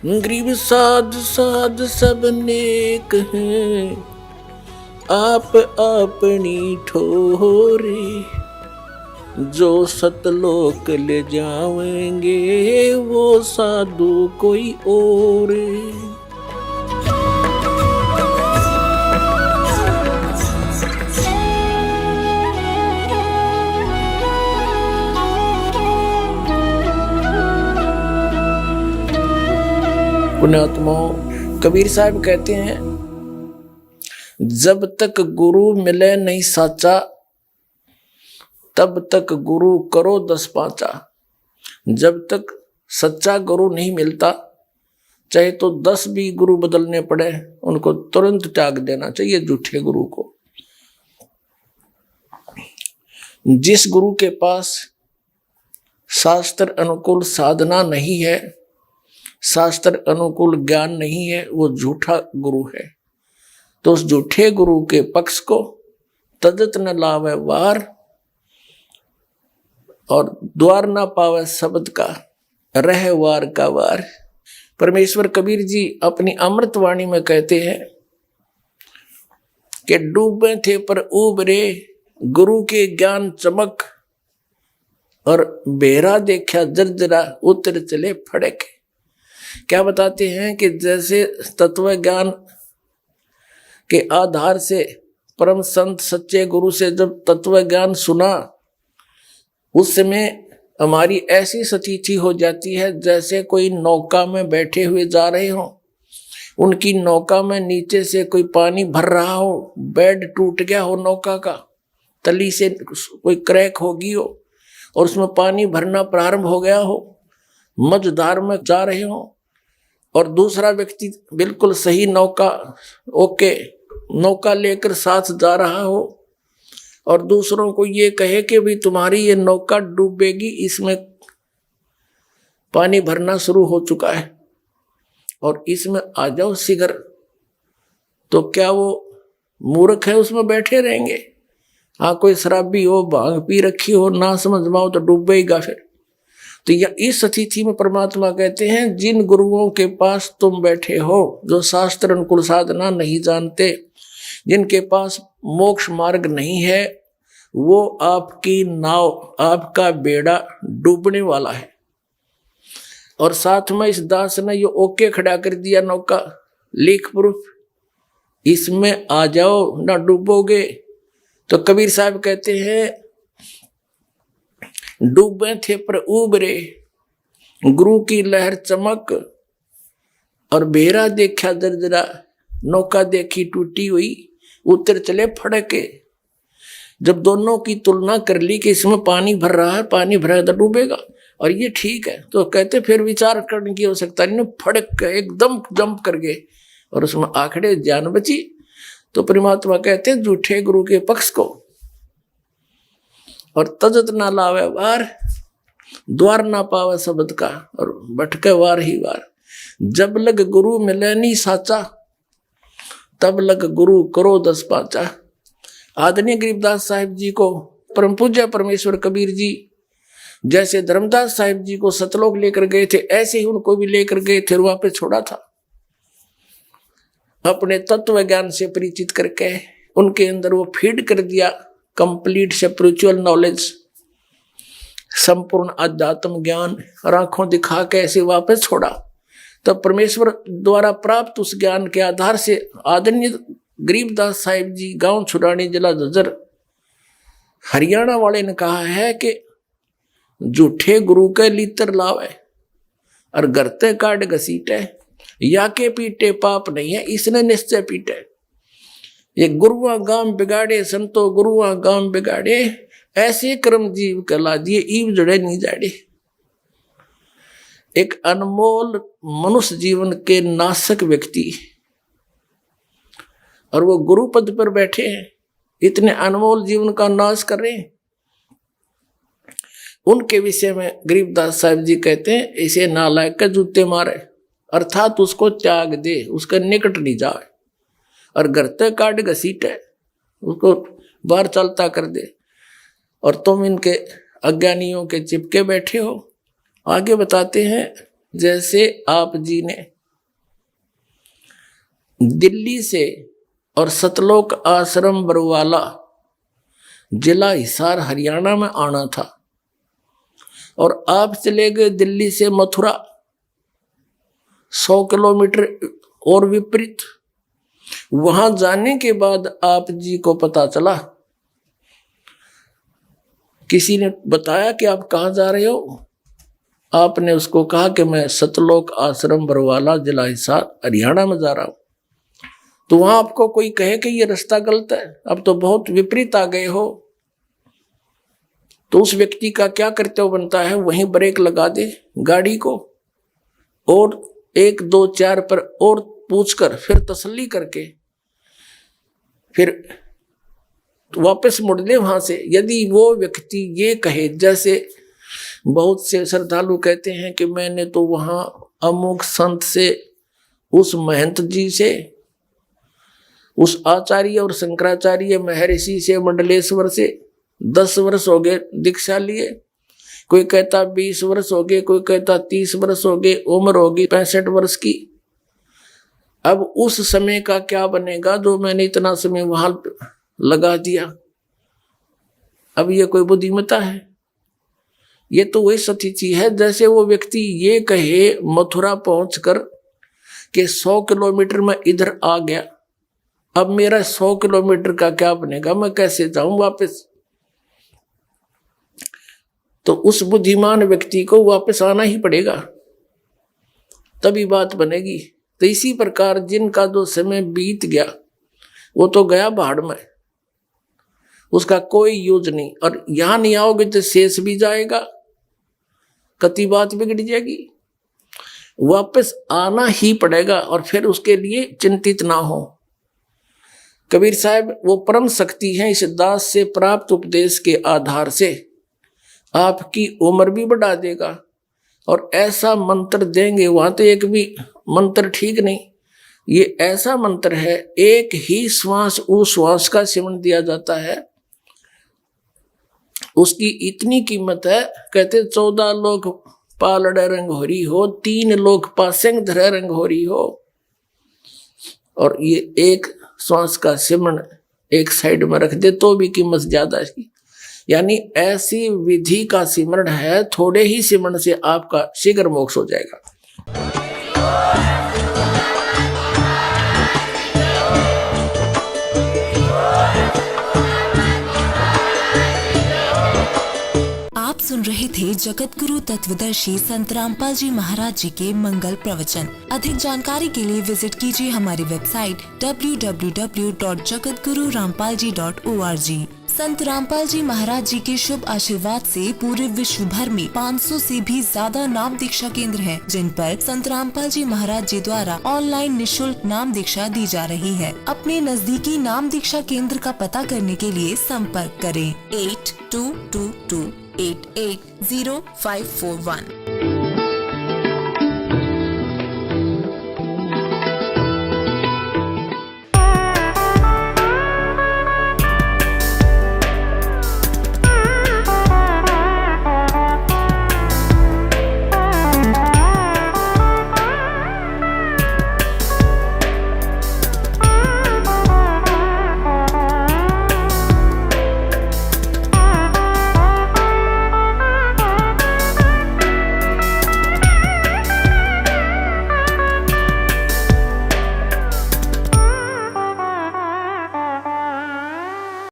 गरीब साध साध सब नेक हैं, आप अपनी ठोरे। जो सतलोक ले जाएंगे वो साधु कोई और। पुण्यात्माओं, कबीर साहब कहते हैं, जब तक गुरु मिले नहीं साचा, तब तक गुरु करो 10 पांचा। जब तक सच्चा गुरु नहीं मिलता, चाहे तो 10 भी गुरु बदलने पड़े, उनको तुरंत त्याग देना चाहिए झूठे गुरु को। जिस गुरु के पास शास्त्र अनुकूल साधना नहीं है, शास्त्र अनुकूल ज्ञान नहीं है, वो झूठा गुरु है। तो उस झूठे गुरु के पक्ष को तजत न लावे वार, और द्वार ना पावे शब्द का, रह वार का वार। परमेश्वर कबीर जी अपनी अमृत वाणी में कहते हैं कि डूबे थे पर उबरे, गुरु के ज्ञान चमक, और बेरा देखा जर्जरा, उतर चले फड़क। क्या बताते हैं कि जैसे तत्व ज्ञान के आधार से परम संत सच्चे गुरु से जब तत्व ज्ञान सुना, उस समय हमारी ऐसी स्थिति हो जाती है जैसे कोई नौका में बैठे हुए जा रहे हो, उनकी नौका में नीचे से कोई पानी भर रहा हो, बेड टूट गया हो नौका का, तली से कोई क्रैक होगी हो और उसमें पानी भरना प्रारंभ हो गया हो, मझधार में जा रहे हो, और दूसरा व्यक्ति बिल्कुल सही नौका लेकर साथ जा रहा हो, और दूसरों को ये कहे कि भी तुम्हारी ये नौका डूबेगी, इसमें पानी भरना शुरू हो चुका है और इसमें आ जाओ शीघ्र, तो क्या वो मूर्ख है उसमें बैठे रहेंगे? हाँ, कोई शराबी हो, भांग पी रखी हो, ना समझ माओ तो डूबेगा फिर। तो इस स्थिति में परमात्मा कहते हैं, जिन गुरुओं के पास तुम बैठे हो, जो शास्त्र अनुकूल साधना नहीं जानते, जिनके पास मोक्ष मार्ग नहीं है, वो आपकी नाव, आपका बेड़ा डूबने वाला है। और साथ में इस दास ने ये ओके खड़ा कर दिया नौका, लीक प्रूफ, इसमें आ जाओ ना डूबोगे। तो कबीर साहब कहते हैं, डूबे थे पर उबरे, गुरु की लहर चमक, और बेरा देखा दरदरा, नौका देखी टूटी हुई, उतर चले फड़के। जब दोनों की तुलना कर ली कि इसमें पानी भर रहा है, पानी भरा तो डूबेगा और ये ठीक है, तो कहते फिर विचार करने की आवश्यकता नहीं, फड़क एकदम जंप कर गए और उसमें आखड़े जान बची। तो परमात्मा कहते हैं, झूठे गुरु के पक्ष को और तजत ना लावे वार, द्वार ना पावे शब्द का, और भटके वार ही वार। जब लग गुरु मिले नहीं साचा, तब लग गुरु करो 10 पांचा। आदरणीय गरीबदास साहिब जी को परम पूज्य परमेश्वर कबीर जी जैसे धर्मदास साहिब जी को सतलोक लेकर गए थे, ऐसे ही उनको भी लेकर गए थे, वहां पे छोड़ा था। अपने तत्व ज्ञान से परिचित करके उनके अंदर वो फीड कर दिया कंप्लीट स्पिरिचुअल नॉलेज, संपूर्ण आध्यात्म ज्ञान, और आंखों दिखा के ऐसे वापस छोड़ा। तब परमेश्वर द्वारा प्राप्त उस ज्ञान के आधार से आदरणीय गरीबदास साहिब जी, गांव छुरानी, जिला झज्जर, हरियाणा वाले ने कहा है कि झूठे गुरु के लीतर लावे और गरते काट घसीटे, या के पीटे पाप नहीं है, इसने निश्चय पीटे। ये गुरुआ गांव बिगाड़े संतो, गुरुआ गांव बिगाड़े, ऐसे कर्म जीव कला दिए, ईव जड़े नहीं जाड़े। एक अनमोल मनुष्य जीवन के नाशक व्यक्ति, और वो गुरु पद पर बैठे हैं, इतने अनमोल जीवन का नाश कर रहे हैं। उनके विषय में गरीबदास साहिब जी कहते हैं, इसे नालायक का जूते मारे, अर्थात उसको त्याग दे, उसका निकट नहीं जाए, और गरते काट घसीटे, उसको बाहर चलता कर दे, और तुम इनके अज्ञानियों के चिपके बैठे हो। आगे बताते हैं, जैसे आप जी ने दिल्ली से और सतलोक आश्रम बरवाला जिला हिसार हरियाणा में आना था, और आप चले गए दिल्ली से मथुरा 100 किलोमीटर और विपरीत। वहां जाने के बाद आप जी को पता चला, किसी ने बताया कि आप कहाँ जा रहे हो, आपने उसको कहा कि मैं सतलोक आश्रम बरवाला जिला हिसार हरियाणा में जा रहा हूं। तो वहां आपको कोई कहे कि ये रास्ता गलत है, अब तो बहुत विपरीत आ गए हो, तो उस व्यक्ति का क्या कर्तव्य बनता है, वहीं ब्रेक लगा दे गाड़ी को और 1 2 4 पर और पूछकर फिर तसल्ली करके फिर वापस मुड़ ले वहां से। यदि वो व्यक्ति ये कहे, जैसे बहुत से श्रद्धालु कहते हैं कि मैंने तो वहां अमुक संत से, उस महंत जी से, उस आचार्य और शंकराचार्य महर्षि से, मंडलेश्वर से 10 वर्ष हो गए दीक्षा लिए, कोई कहता 20 वर्ष हो गए, कोई कहता 30 वर्ष हो गए, उम्र होगी 65 वर्ष की। अब उस समय का क्या बनेगा जो मैंने इतना समय वहां लगा दिया? अब ये कोई बुद्धिमत्ता है? ये तो वही स्थिति है जैसे वो व्यक्ति ये कहे मथुरा पहुंचकर कि 100 किलोमीटर में इधर आ गया, अब मेरा 100 किलोमीटर का क्या बनेगा, मैं कैसे जाऊं वापस? तो उस बुद्धिमान व्यक्ति को वापस आना ही पड़ेगा, तभी बात बनेगी। तो इसी प्रकार जिनका जो समय बीत गया वो तो गया भाड़ में, उसका कोई यूज नहीं। और यहां नहीं आओगे तो शेष भी जाएगा, कति बात बिगड़ जाएगी। वापस आना ही पड़ेगा और फिर उसके लिए चिंतित ना हो। कबीर साहब वो परम शक्ति है, इस दास से प्राप्त उपदेश के आधार से आपकी उम्र भी बढ़ा देगा और ऐसा मंत्र देंगे, वहां तो एक भी मंत्र ठीक नहीं, ये ऐसा मंत्र है, एक ही श्वास उस श्वास का सेवन दिया जाता है, उसकी इतनी कीमत है। कहते 14 लोग पालड़ रंग हो रही हो, 3 लोग पासेंग धरे रंग हो रही हो, और ये एक श्वास का सिमरण एक साइड में रख दे तो भी कीमत ज्यादा है। यानी ऐसी विधि का सिमरण है, थोड़े ही सिमरण से आपका शीघ्र मोक्ष हो जाएगा। आप सुन रहे थे जगत गुरु तत्वदर्शी संत रामपाल जी महाराज जी के मंगल प्रवचन। अधिक जानकारी के लिए विजिट कीजिए हमारी वेबसाइट www.jagatgururampalji.org। संत रामपाल जी महाराज जी के शुभ आशीर्वाद से पूरे विश्व भर में 500 से भी ज्यादा नाम दीक्षा केंद्र हैं, जिन पर संत रामपाल जी महाराज जी द्वारा ऑनलाइन निशुल्क नाम दीक्षा दी जा रही है। अपने नजदीकी नाम दीक्षा केंद्र का पता करने के लिए संपर्क करें 8222880541।